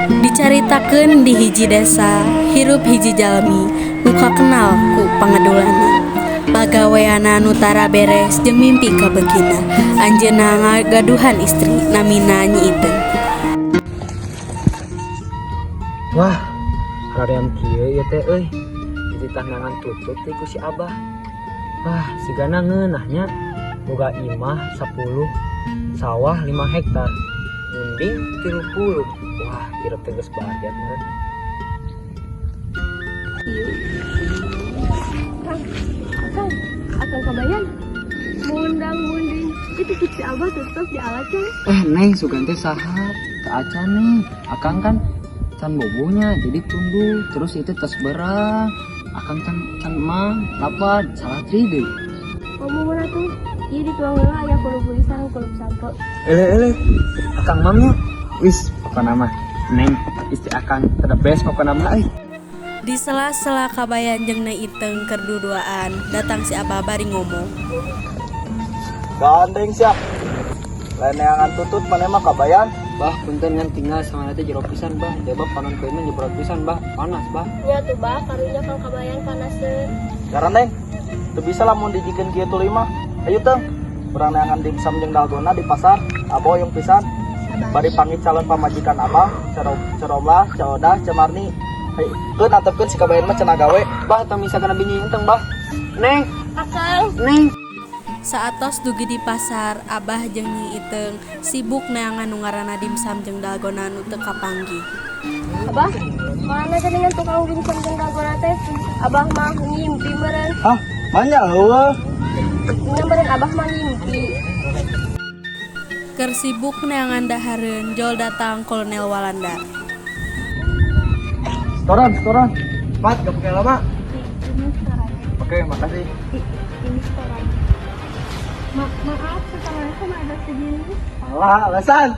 Dicaritakeun di hiji desa, hirup hiji jalmi, nuka kenal ku pangedulana. Pagaweana nu tara beres jeung mimpi kabegina. Anjeunna ngagaduhan istri namina Nyi Iteung. Wah, harian kieu ieu teh euy. Jadi tandangan tutut ti ku si Abah. Wah, sigana ngeunahnya boga imah 10, sawah 5 hektar. Munding 30. Wah, irep teh geus bahagia meureun. Akang kabayan mundang munding itu si Abah tetep di alacan. Neng sugan teh saha? Teu acan nih. Akang kan can bobohnya jadi tunduh terus itu tes berang. Akang can mah lapad salah tri deui. Ngomong mana tuh? Ieu dituang heula aya kulo tulisan kulo sampo. Ele akang mamnya wis pokona mah Neng istri akang the best pokona mah euy. Di sela-sela kabayan jeung Nyai Iteung keur duduaan, datang si Abah bari ngomong. Gandeng siap. Lain neangan tutut mana mah kabayan. Bah, punten ngan tinggal sama nanti jero pisan, Bah. Coba panon keueun jebrot pisan, Bah. Panas, Bah. Nya tuh Bah, karunya kang kabayan panaseun. Garan deng. Teu bisa lamun dijikeun kieu tuluy mah. Ayo Teung. Urang neangan dimsum jeung dalgona di pasar. Abo yang pisan. Bari panggil calon pamajikan Abah, Ceromlah, Ceodah, Cemarni. Hei, keun antepkeun si kabayan mah cenah gawe. Bah, tong misalkan binyi enteng, Bah. Neng, Akang, Neng. Saatos dugi di pasar, Abah jeung Nyi Iteung sibuk neangan nu ngaranna dimsum jeung dalgona nu teu kapanggih. Abah, mana dengan tukang dimsum jeung dalgona teh? Abah mah ngimpi meureun. Hah, banyak eueuh. Nya meureun Abah mah ngimpi. Keur sibuk neangan dahareun, jol datang Kolonel Walanda. Setoran. Mat, gak pakai lama. Ini sekarangnya. Oke, makasih. Ini sekarang. Maaf, sekarang sama ada segini. Alah, alasan.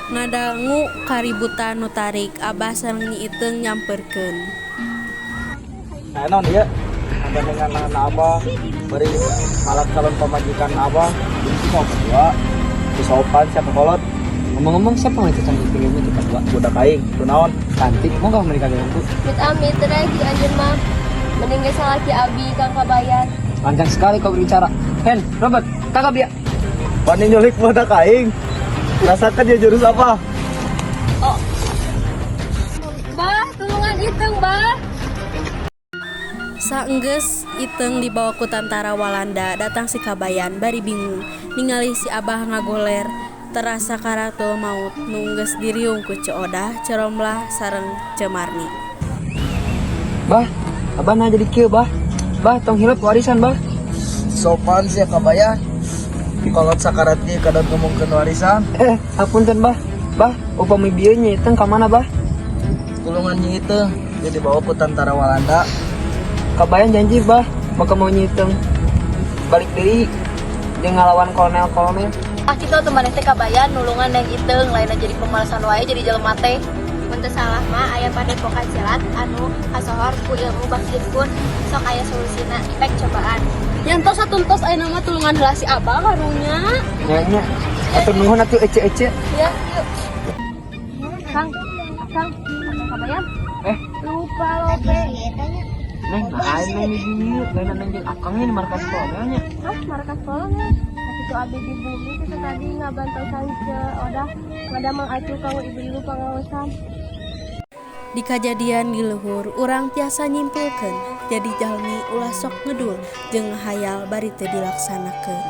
Ngadangu kaributan nu tarik, Abah sareng Nyi Iteung nyamperkeun. Nah, non dia. Ada dengan anak Abah. Beri alat calon pemajikan Abah. Ini mau kedua. Disopan siapa kolot. Ngomong-ngomong siapa yang itu cantik pilihnya kita buat? Budak aing, tu naon. Cantik, mau gak menikah dengan aku? Amit teh ki anjeun mah. Mending ge salaki abi kang kabayan. Lancang sekali kau berbicara. Hen, Robert, kakak biar. Bani nyulik budak aing. Rasakan dia jurus apa? Bah, tulungan Iteung, Bah. Saenggeus Iteung dibawa ku tentara Walanda, datang si kabayan bari bingung ningali si Abah ngagoler terasa karatul maut nu geus diriung ku Ceodah, Ceromlah sareng Cemarni. Bah, abah nah jadi kieu, Bah. Bah, tong hilap warisan, Bah. Sopan sih kabayan. Kolot sakarat dia kadang ngomongkeun warisan. Hapunten, Bah. Bah, upami bieu nya Iteung ka mana, Bah? Tulungannya itu dia dibawa ke tentara Walanda. Kabayan janji, Bah, maka mau Iteung balik deui jeung ngalawan kolonel-kolonel. Kita teman teh kabayan nulungan yang Iteung lainna jadi pemalasan wae jadi jelema teh. Mun teu salah mah aya padepokan silat anu kasohor ku ilmu baktirkun sok aya solusina pek cobaan. Yantos satuntos aya nama tulungan heula si Abah karunya. Nya atuh nuhun atuh ece-ece. Ya, yuk. Kang, kabayan. Lupa lope. Neng, aing neng di dieu, lain neng jeung akangnya di markas kolonelnya. Hah, markas kolonel. Itu abdi di bumi itu tadi ngabantu ke Odah ngadamang acu kanggo ibu-ibu pangaosan. Di kajadian di luhur, urang tiasa nyimpulkeun jadi jalmi ulah sok ngedul jeung ngahayal bari teu dilaksanakeun.